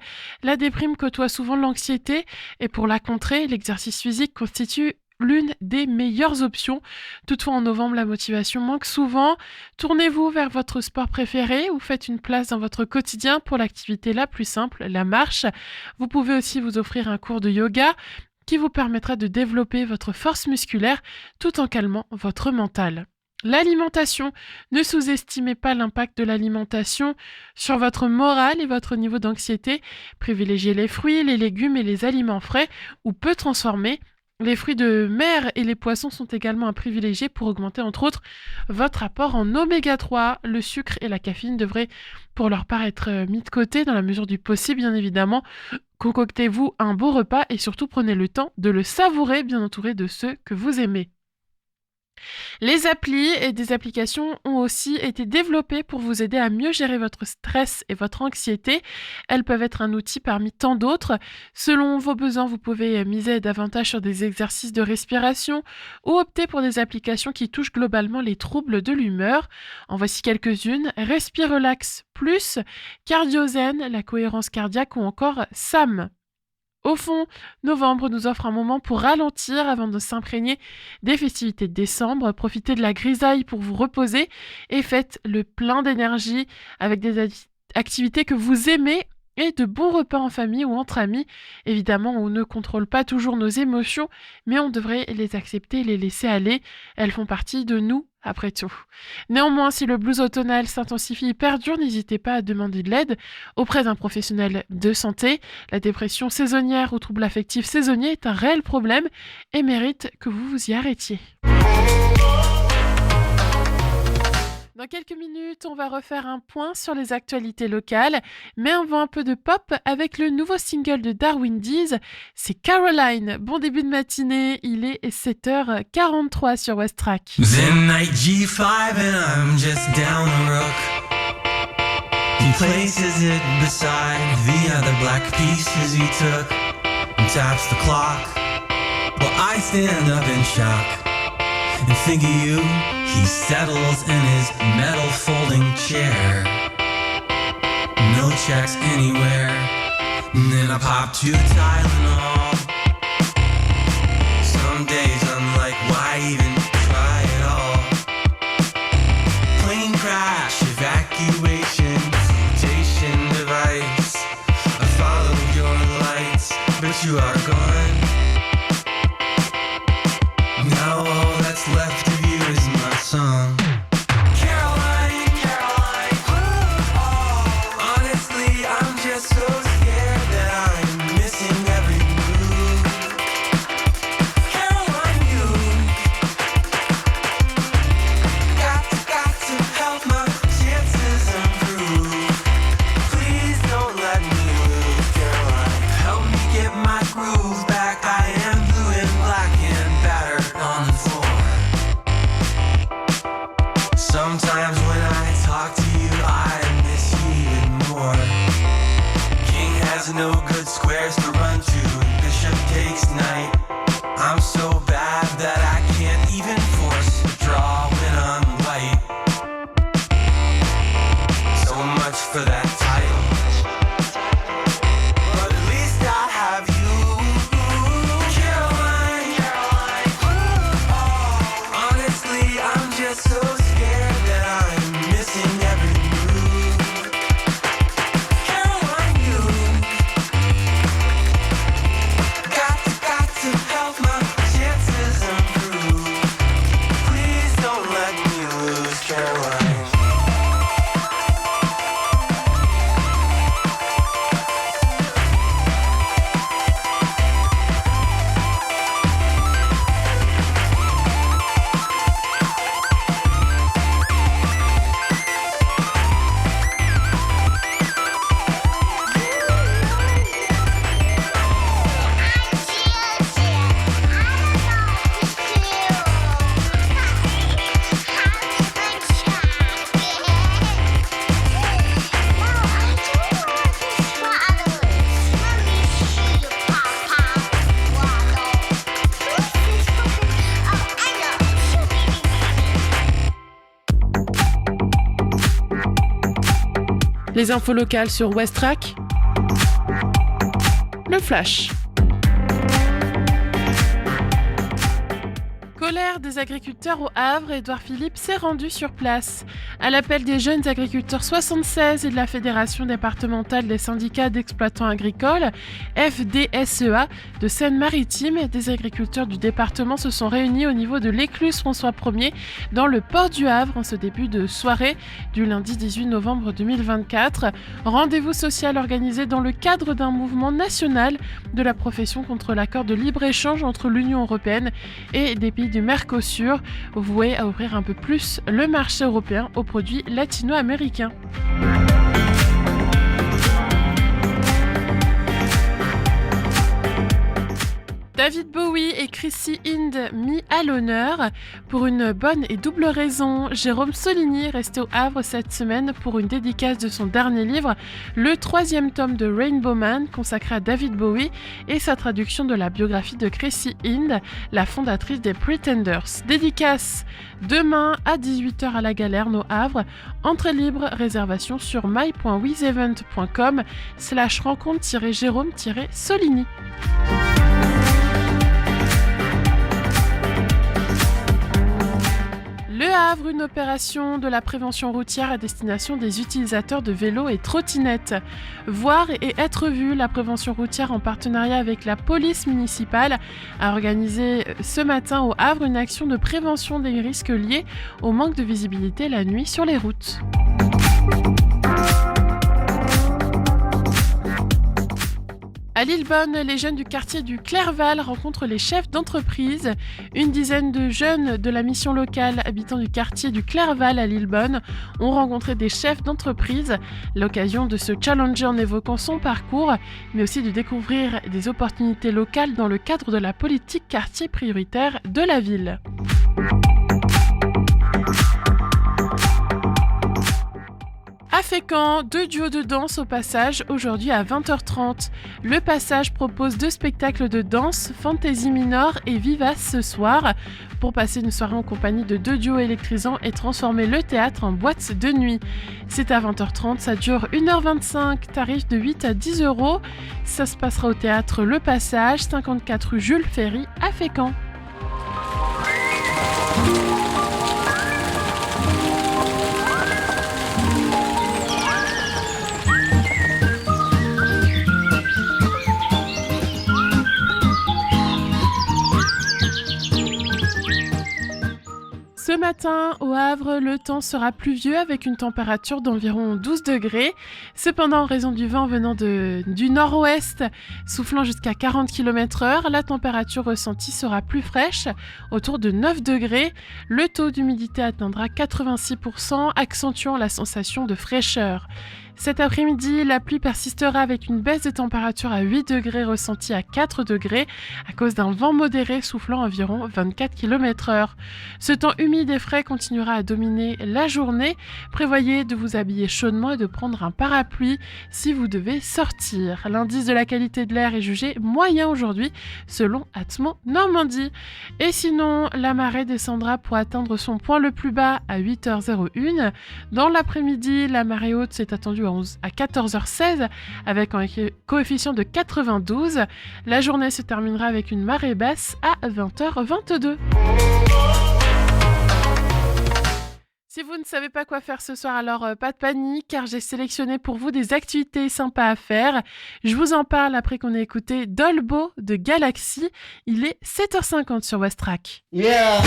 La déprime côtoie souvent l'anxiété et pour la contrer, l'exercice physique constitue l'une des meilleures options. Toutefois, en novembre, la motivation manque souvent. Tournez-vous vers votre sport préféré ou faites une place dans votre quotidien pour l'activité la plus simple, la marche. Vous pouvez aussi vous offrir un cours de yoga qui vous permettra de développer votre force musculaire tout en calmant votre mental. L'alimentation. Ne sous-estimez pas l'impact de l'alimentation sur votre morale et votre niveau d'anxiété. Privilégiez les fruits, les légumes et les aliments frais ou peu transformés. Les fruits de mer et les poissons sont également à privilégier pour augmenter entre autres votre apport en oméga 3. Le sucre et la caféine devraient pour leur part être mis de côté dans la mesure du possible, bien évidemment. Concoctez-vous un beau repas et surtout prenez le temps de le savourer bien entouré de ceux que vous aimez. Les applis et des applications ont aussi été développées pour vous aider à mieux gérer votre stress et votre anxiété. Elles peuvent être un outil parmi tant d'autres. Selon vos besoins, vous pouvez miser davantage sur des exercices de respiration ou opter pour des applications qui touchent globalement les troubles de l'humeur. En voici quelques-unes. Respire Relax Plus, Cardiozen, la cohérence cardiaque ou encore SAM. Au fond, novembre nous offre un moment pour ralentir avant de s'imprégner des festivités de décembre. Profitez de la grisaille pour vous reposer et faites le plein d'énergie avec des activités que vous aimez et de bons repas en famille ou entre amis. Évidemment, on ne contrôle pas toujours nos émotions, mais on devrait les accepter et les laisser aller. Elles font partie de nous, après tout. Néanmoins, si le blues automnal s'intensifie et perdure, n'hésitez pas à demander de l'aide auprès d'un professionnel de santé. La dépression saisonnière ou trouble affectif saisonnier est un réel problème et mérite que vous vous y arrêtiez. Dans quelques minutes, on va refaire un point sur les actualités locales, mais avant un peu de pop avec le nouveau single de Darwin Deez, c'est Caroline. Bon début de matinée, il est 7h43 sur West Track. Then night G5 and I'm just down a rook. He places it beside the other black pieces he took and taps the clock. Well, I stand up in shock and think of you. He settles in his metal folding chair. No checks anywhere. And then I pop 2 Tylenol. Some days I'm like, why even try at all? Plane crash, evacuation, flotation device. I followed your lights, but you are gone. Now all that's left of you is my song. Caroline, Caroline, oh, honestly, I'm just so scared that I'm missing every move. Caroline, you got to help my chances improve. Please don't let me lose, Caroline. Help me get my groove back. I am blue and black and battered on the floor. Sometimes when I talk to you, I miss you even more. King has no good squares to run to. Bishop takes knight. I'm so bad that I can't even force a draw when I'm white. So much for that title. But at least I have you. Caroline, Caroline, oh, honestly, I'm just so scared that I'm missing every move. Caroline, you got to help my chances improve. Please don't let me lose, Caroline. Les infos locales sur West Track. Le Flash. colère des agriculteurs au Havre, Édouard Philippe s'est rendu sur place. À l'appel des jeunes agriculteurs 76 et de la Fédération départementale des syndicats d'exploitants agricoles, FDSEA, de Seine-Maritime, des agriculteurs du département se sont réunis au niveau de l'écluse François 1er dans le port du Havre en ce début de soirée du lundi 18 novembre 2024. Rendez-vous social organisé dans le cadre d'un mouvement national de la profession contre l'accord de libre-échange entre l'Union européenne et des pays du Mercosur, voué à ouvrir un peu plus le marché européen aux produits latino-américains. David Bowie et Chrissy Hynde mis à l'honneur. Pour une bonne et double raison, Jérôme Soligny resté au Havre cette semaine pour une dédicace de son dernier livre, le 3e tome de Rainbow Man, consacré à David Bowie, et sa traduction de la biographie de Chrissy Hynde, la fondatrice des Pretenders. Dédicace demain à 18h à la Galerne au Havre. Entrée libre, réservation sur my.wizevent.com/rencontre-jérôme-Soligny. Le Havre, une opération de la prévention routière à destination des utilisateurs de vélos et trottinettes. Voir et être vu, la prévention routière en partenariat avec la police municipale a organisé ce matin au Havre une action de prévention des risques liés au manque de visibilité la nuit sur les routes. À Lillebonne, les jeunes du quartier du Clerval rencontrent les chefs d'entreprise. Une dizaine de jeunes de la mission locale habitants du quartier du Clerval à Lillebonne ont rencontré des chefs d'entreprise. L'occasion de se challenger en évoquant son parcours, mais aussi de découvrir des opportunités locales dans le cadre de la politique quartier prioritaire de la ville. À Fécamp, 2 duos de danse au Passage, aujourd'hui à 20h30. Le Passage propose 2 spectacles de danse, Fantaisie Minor et Vivace ce soir, pour passer une soirée en compagnie de 2 duos électrisants et transformer le théâtre en boîte de nuit. C'est à 20h30, ça dure 1h25, tarif de 8 à 10 €. Ça se passera au théâtre Le Passage, 54 rue Jules Ferry à Fécamp. Ce matin, au Havre, le temps sera pluvieux avec une température d'environ 12 degrés. Cependant, en raison du vent venant du nord-ouest, soufflant jusqu'à 40 km/h, la température ressentie sera plus fraîche, autour de 9 degrés. Le taux d'humidité atteindra 86%, accentuant la sensation de fraîcheur. Cet après-midi, la pluie persistera avec une baisse de température à 8 degrés ressentie à 4 degrés à cause d'un vent modéré soufflant environ 24 km/h. Ce temps humide et frais continuera à dominer la journée. Prévoyez de vous habiller chaudement et de prendre un parapluie si vous devez sortir. L'indice de la qualité de l'air est jugé moyen aujourd'hui selon Atmo Normandie. Et sinon, la marée descendra pour atteindre son point le plus bas à 8h01. Dans l'après-midi, la marée haute s'est attendue à 14h16 avec un coefficient de 92. La journée se terminera avec une marée basse à 20h22. Si vous ne savez pas quoi faire ce soir, alors pas de panique, car j'ai sélectionné pour vous des activités sympas à faire. Je vous en parle après qu'on ait écouté Dolbo de Galaxy. Il est 7h50 sur Westrack. Yeah.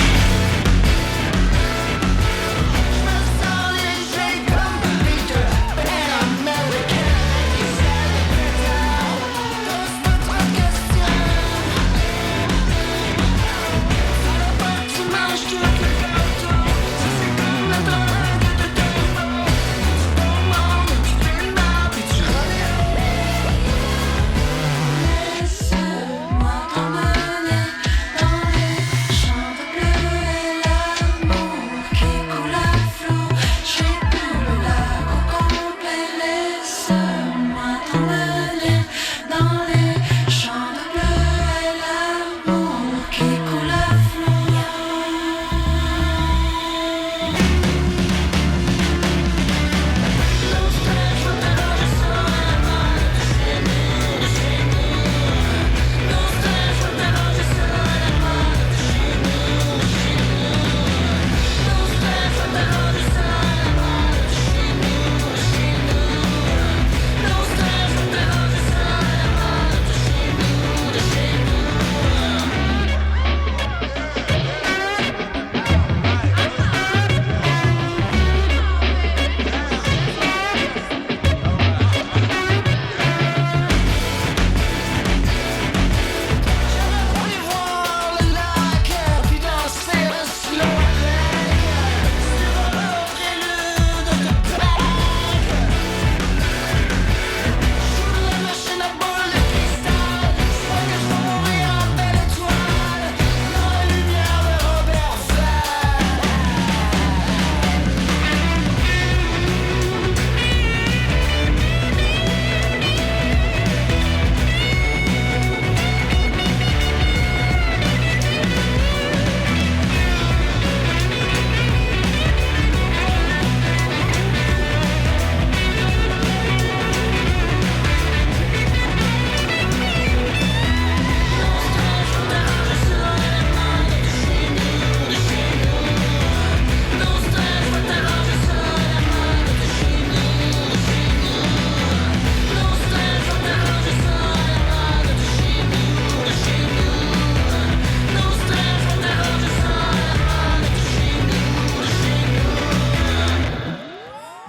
Laisse-moi t'emmener dans les champs de bleu.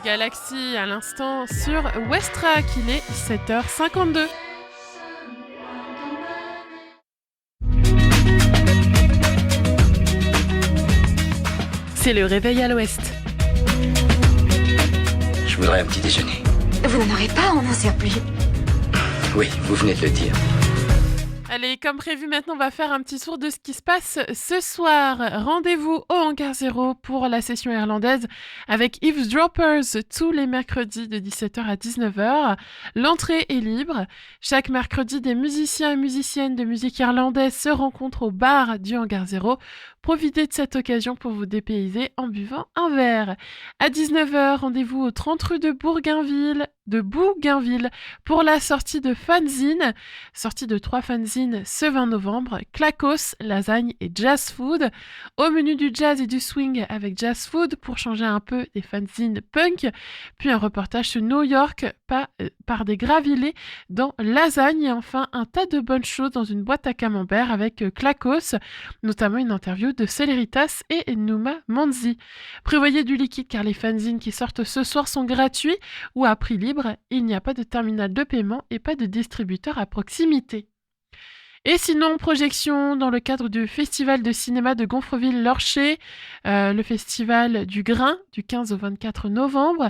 Galaxy à l'instant sur Westrack, il est 7h52. C'est le réveil à l'ouest. Je voudrais un petit déjeuner. Vous n'en aurez pas, on n'en sert plus. Oui, vous venez de le dire. Allez, comme prévu, maintenant, on va faire un petit tour de ce qui se passe ce soir. Rendez-vous au Hangar 0 pour la session irlandaise avec Eavesdroppers tous les mercredis de 17h à 19h. L'entrée est libre. Chaque mercredi, des musiciens et musiciennes de musique irlandaise se rencontrent au bar du Hangar 0. Profitez de cette occasion pour vous dépayser en buvant un verre. À 19h, rendez-vous au 30 rue de Bougainville pour la sortie de fanzine. Sortie de 3 fanzines ce 20 novembre. Clacos, lasagne et jazz food. Au menu du jazz et du swing avec jazz food pour changer un peu des fanzines punk. Puis un reportage sur New York par des gravilés dans lasagne. Et enfin, un tas de bonnes choses dans une boîte à camembert avec Clacos, notamment une interview de Celeritas et Nouma Manzi. Prévoyez du liquide car les fanzines qui sortent ce soir sont gratuits ou à prix libre. Il n'y a pas de terminal de paiement et pas de distributeur à proximité. Et sinon, projection dans le cadre du Festival de cinéma de Gonfreville-Lorcher, le Festival du Grain, du 15 au 24 novembre.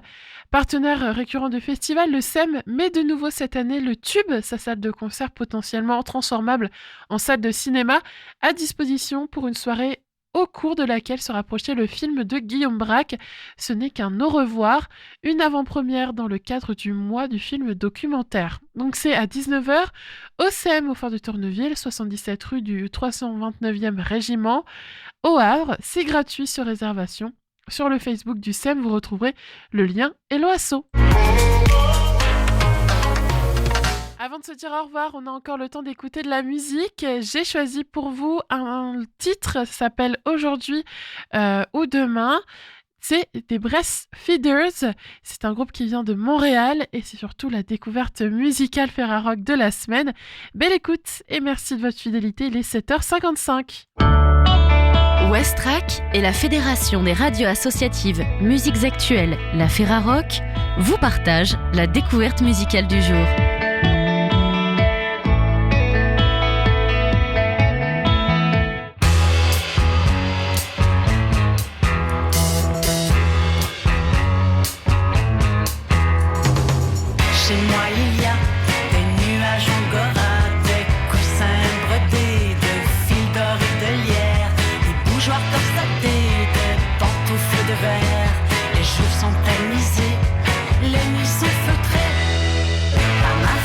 Partenaire récurrent du festival, le SEM met de nouveau cette année le Tube, sa salle de concert potentiellement transformable en salle de cinéma, à disposition pour une soirée au cours de laquelle sera projeté le film de Guillaume Braque, Ce n'est qu'un au revoir, une avant-première dans le cadre du mois du film documentaire. Donc c'est à 19h au SEM au Fort de Tourneville, 77 rue du 329e régiment, au Havre. C'est gratuit sur réservation. Sur le Facebook du SEM, vous retrouverez le lien et l'oiseau. Avant de se dire au revoir, on a encore le temps d'écouter de la musique. J'ai choisi pour vous un titre, ça s'appelle Aujourd'hui ou Demain. C'est des Breastfeeders. C'est un groupe qui vient de Montréal et c'est surtout la découverte musicale Ferrarock de la semaine. Belle écoute et merci de votre fidélité. Il est 7h55. Westrack et la Fédération des radios associatives Musiques Actuelles, la Ferrarock, vous partagent la découverte musicale du jour. Chez moi il y a des nuages angora, des coussins brodés, de fils d'or et de lierre, des bougeoirs torsadés, des pantoufles de verre. Les jours sont tamisés, les nuits sont feutrées. Par ma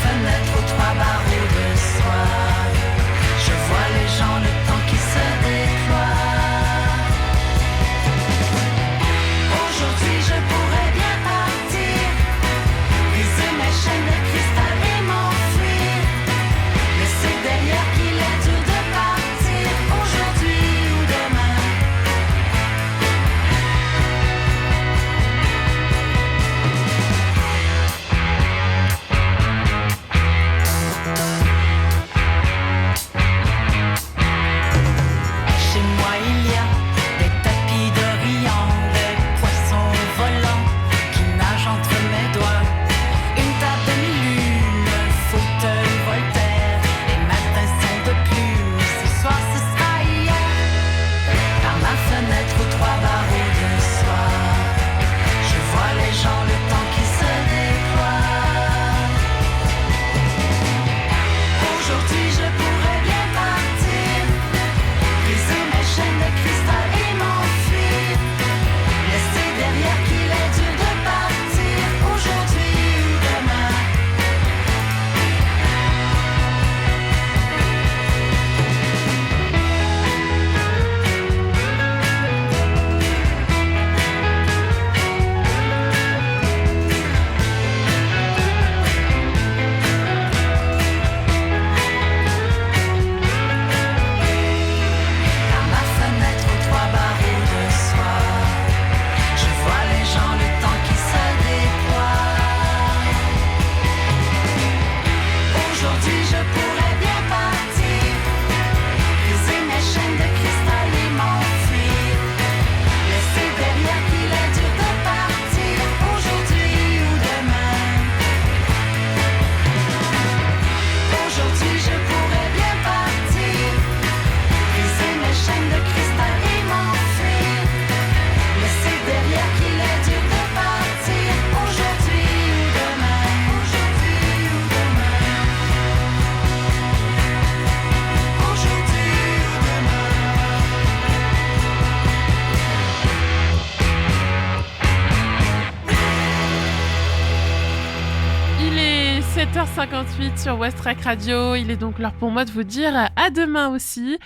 16h58 sur Westrack Radio. Il est donc l'heure pour moi de vous dire à demain aussi.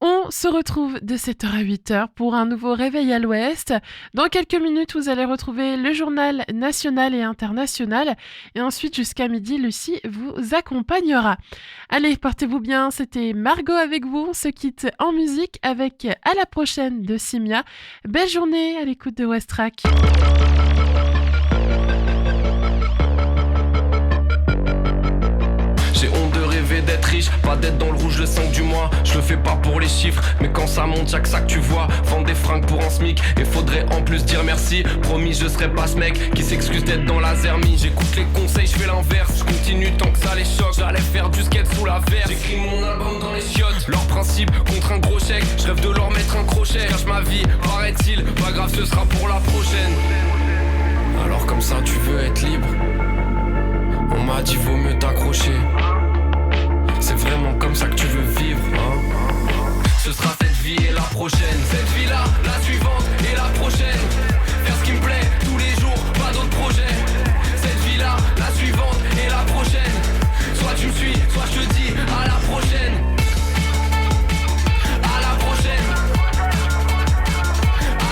On se retrouve de 7h à 8h pour un nouveau Réveil à l'Ouest. Dans quelques minutes, vous allez retrouver le journal national et international. Et ensuite, jusqu'à midi, Lucie vous accompagnera. Allez, portez-vous bien. C'était Margot avec vous. On se quitte en musique avec À la prochaine de Simia. Belle journée à l'écoute de Westrack. J'ai honte de rêver d'être riche, pas d'être dans le rouge le 5 du mois. Je le fais pas pour les chiffres, mais quand ça monte, y'a que ça que tu vois. Vendre des fringues pour un SMIC, et faudrait en plus dire merci. Promis, je serai pas ce mec qui s'excuse d'être dans la zermie. J'écoute les conseils, je fais l'inverse, je continue tant que ça les choque. J'allais faire du skate sous la verre, j'écris mon album dans les chiottes. Leur principe contre un gros chèque, je rêve de leur mettre un crochet. Cache ma vie, paraît-il, pas grave, ce sera pour la prochaine. Alors comme ça tu veux être libre, on m'a dit vaut mieux t'accrocher. C'est vraiment comme ça que tu veux vivre, hein? Ce sera cette vie et la prochaine. Cette vie-là, la suivante et la prochaine. Faire ce qui me plaît tous les jours, pas d'autres projets. Cette vie-là, la suivante et la prochaine. Soit tu me suis, soit je te dis à la prochaine. À la prochaine.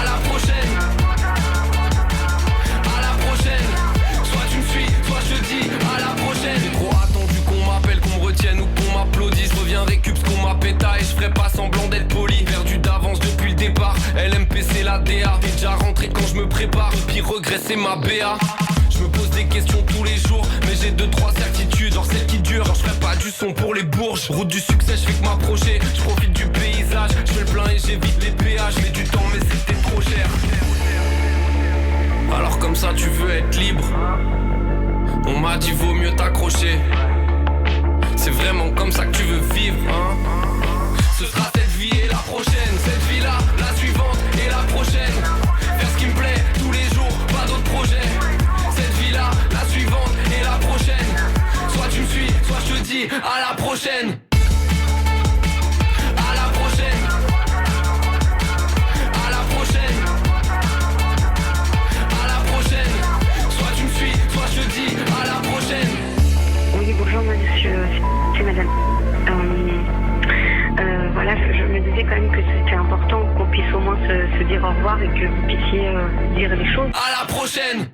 À la prochaine. À la prochaine. Soit tu me suis, soit je te dis à la prochaine. J'ai trop attendu qu'on m'appelle, qu'on me retienne ou qu'on m'applaudisse. Je reviens récup ce qu'on m'a péta et je ferai pas semblant d'être poli. Perdu d'avance depuis le départ, LMP c'est la DA. T'es déjà rentré quand je me prépare, puis regret c'est ma BA. Je me pose des questions tous les jours, mais j'ai 2-3 certitudes, genre celles qui durent. Genre je ferai pas du son pour les bourges. Route du succès, je fais que m'approcher. Je profite du paysage, je fais le plein et j'évite les péages. Mets du temps mais c'était trop cher. Alors comme ça tu veux être libre, on m'a dit vaut mieux t'accrocher. C'est vraiment comme ça que tu veux vivre, hein? Ce sera cette vie et la prochaine. Cette vie-là, la suivante et la prochaine. Faire ce qui me plaît tous les jours, pas d'autres projets. Cette vie-là, la suivante et la prochaine. Soit tu me suis, soit je te dis à la prochaine. À la prochaine. À la prochaine. À la prochaine. Soit tu me suis, soit je te dis à la prochaine. Oui, bonjour monsieur, c'est madame. Voilà, je me disais quand même que c'était important qu'on puisse au moins se dire au revoir et que vous puissiez dire les choses. À la prochaine.